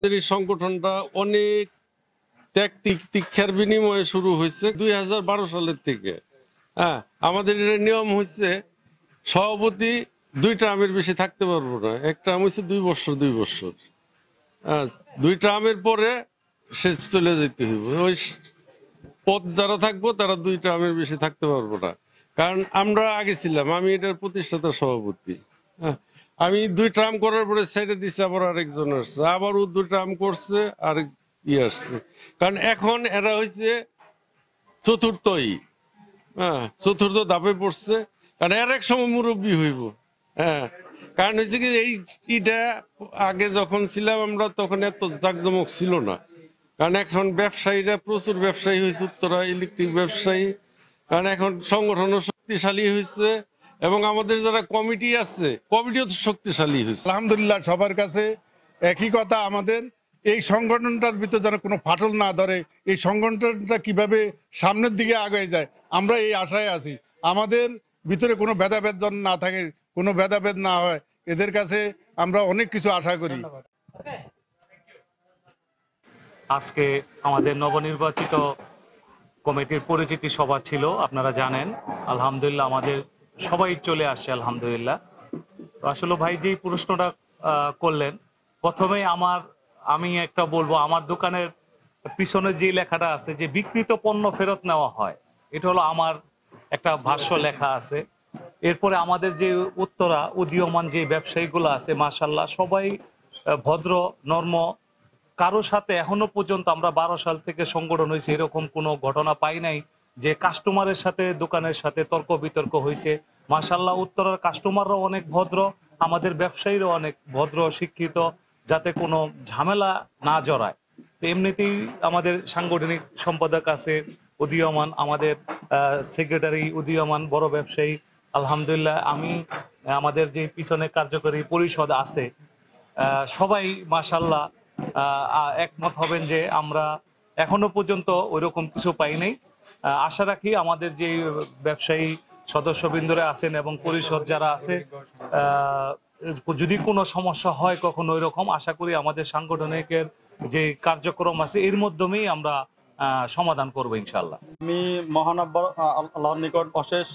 এই সংগঠনটা অনেক ত্যাগ তিক্ষার বিনিময়ে শুরু হয়েছে 2012 সালের থেকে। হ্যাঁ, আমাদের এটা নিয়ম হচ্ছে সভাপতি 2 টার্মের বেশি থাকতে পারবো না। এক টার্ম হচ্ছে 2 বছর 2 বছর। 2 টার্মের পরে সে চলে যেতে হইব। ওই পদ যারা থাকবো তারা 2 টার্মের বেশি থাকতে পারবো না। কারণ আমরা আগে ছিলাম, আমি এটার প্রতিষ্ঠাতা সভাপতি। হ্যাঁ, আমি 2 টার্ম করার পরে ছেড়ে দিছি, আবার আরেকজন আসছে, আবারও 2 টার্ম করছে, আরেক আসছে। কারণ এখন এরা হয়েছে চতুর্থই, হ্যাঁ, চতুর্থ ধাপে পড়ছে। কারণ এর এক সময় মুরব্বী হইব। হ্যাঁ, কারণ হয়েছে কি এইটা আগে যখন ছিলাম আমরা তখন এত জাঁকজমক ছিল না। কারণ এখন ব্যবসায়ীরা প্রচুর ব্যবসায়ী হয়েছে, উত্তরা ইলেকট্রিক ব্যবসায়ী। কারণ এখন সংগঠনও শক্তিশালী হয়েছে এবং আমাদের যারা কমিটি আছে কমিটিও শক্তিশালী হয়েছে। আলহামদুলিল্লাহ, সবার কাছে একই কথা, আমাদের এই সংগঠনটার ভিতরে যেন কোনো ফাটল না ধরে, এই সংগঠনটা কিভাবে সামনের দিকে আগে যায় আমরা এই আশায় আছি। আমাদের ভিতরে কোনো ভেদাভেদ যেন না থাকে, কোনো ভেদাভেদ না হয়, এদের কাছে আমরা অনেক কিছু আশা করি। আজকে আমাদের নবনির্বাচিত কমিটির পরিচিতি সভা ছিল, আপনারা জানেন। আলহামদুলিল্লাহ আমাদের সবাই চলে আসছে আলহামদুলিল্লাহ। তো আসলে ভাই যেই প্রশ্নটা করলেন, প্রথমে আমি একটা বলবো, আমার দোকানের পিছনে যে লেখাটা আছে যে বিক্রিত পণ্য ফেরত নেওয়া হয়, এটা হলো আমার একটা ভাষ্য লেখা আছে। এরপরে আমাদের যে উত্তরা উদীয়মান যে ব্যবসায়ীগুলো আছে মাশাআল্লাহ সবাই ভদ্র নর্ম, কারোর সাথে এখনো পর্যন্ত আমরা 12 সাল থেকে সংগঠন হয়েছে এরকম কোনো ঘটনা পাই নাই যে কাস্টমারের সাথে দোকানের সাথে তর্ক বিতর্ক হয়েছে। মাশাআল্লাহ উত্তরার কাস্টমাররাও অনেক ভদ্র, আমাদের ব্যবসায়ীরাও অনেক ভদ্র শিক্ষিত, যাতে কোনো ঝামেলা না জড়ায়। তো এমনিতেই আমাদের সাংগঠনিক সম্পাদক আছে উদীয়মান, আমাদের সেক্রেটারি উদীয়মান, বড় ব্যবসায়ী আলহামদুলিল্লাহ। আমি আমাদের যে পিছনে কার্যকরী পরিষদ আছে সবাই মাশাআল্লাহ একমত হবেন যে আমরা এখনো পর্যন্ত ওইরকম কিছু পাই নাই। আশা রাখি আমাদের যে ব্যবসায়ী সদস্যবৃন্দরা আছেন এবং পরিষদ যারা আছে, যদি কোনো সমস্যা হয় কখনো ওইরকম, আশা করি আমাদের সাংগঠনিকের যে কার্যক্রম আছে এর মাধ্যমেই আমরা সমাধান করবো ইনশাল্লাহ। আমি মহান আল্লাহর নিকট অশেষ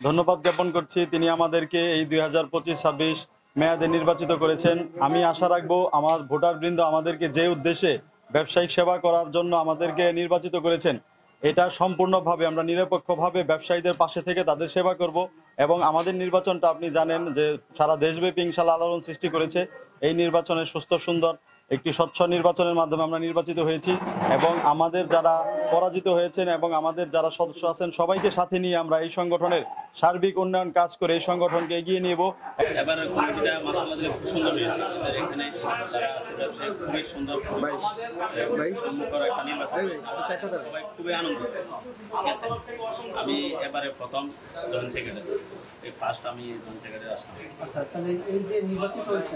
ধন্যবাদ জ্ঞাপন করছি, তিনি আমাদেরকে এই 2025-26 মেয়াদে নির্বাচিত করেছেন। আমি আশা রাখবো আমার ভোটার বৃন্দ আমাদেরকে যে উদ্দেশ্যে ব্যবসায়িক সেবা করার জন্য আমাদেরকে নির্বাচিত করেছেন, এটা সম্পূর্ণভাবে আমরা নিরপেক্ষভাবে ব্যবসায়ীদের পাশে থেকে তাদের সেবা করব। এবং আমাদের নির্বাচনটা আপনি জানেন যে সারা দেশব্যাপী ইনশাআল্লাহ আলোড়ন সৃষ্টি করেছে। এই নির্বাচনের সুস্থ সুন্দর একটি স্বচ্ছ নির্বাচনের মাধ্যমে আমরা নির্বাচিত হয়েছি এবং আমাদের যারা পরাজিত হয়েছেন এবং আমাদের যারা সদস্য আছেন সবাইকে সাথে নিয়ে আমরা এই সংগঠনের সার্বিক উন্নয়ন কাজ করে এই সংগঠনকে এগিয়ে নিব। এবার কমিটিটা মাশাআল্লাহ খুব সুন্দর হয়েছে, এখানে খুবই সুন্দর একটা নির্বাচন, সবাই খুবই আনন্দিত। ঠিক আছে, আমি এবারে প্রথম জয়েন্ট সেক্রেটারি, এই ফার্স্ট আমি জয়েন্ট সেক্রেটারি আসলাম। আচ্ছা, তাহলে এই যে নির্বাচিত হয়েছে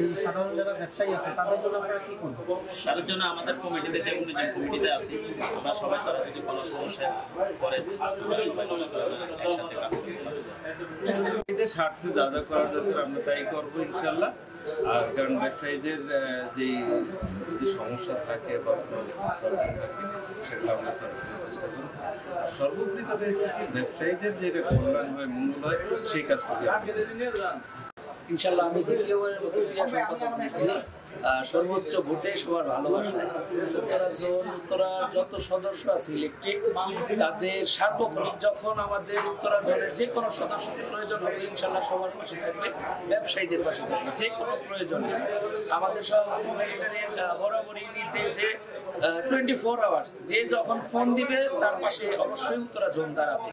এই সাধারণ যারা ব্যবসায়ী আছে তাদের জন্য আপনারা কি করবেন? তাদের জন্য আমাদের কমিটিতে যে 19 জন কমিটিতে আছি আমরা সবাই, তারা যদি কোনো সমস্যা করে একসাথে কাজ করতে পারি। এদের স্বার্থে যা যা করার দরকার আমরা তাই করবো ইনশাল্লাহ। আর কারণ ব্যবসায়ীদের যে সমস্যা থাকে বা সেগুলো আমরা চেষ্টা করবো। সর্বোপরি কথা হচ্ছে ব্যবসায়ীদের যেটা কল্যাণ হয় মঙ্গল হয় সেই কাজ করি ইনশাল্লাহ। আমি দ্বিতীয়বারের মতো সর্বোচ্চ ভোটে সবার ভালোবাসায় উত্তরার যত সদস্য আছে ইলেকট্রিক, তাদের সার্বক্ষণিক যখন আমাদের উত্তরা জোনের যে কোনো সদস্যের প্রয়োজন হবে ইনশাল্লাহ সবার পাশে থাকবে, ব্যবসায়ীদের পাশে থাকবে যে কোনো প্রয়োজনে। আমাদের সভাপতি সেক্রেটারির বরাবরই নির্দেশ যে 24 আওয়ার্স যে যখন ফোন দিবে তার পাশে অবশ্যই উত্তরা জোন দাঁড়াবে।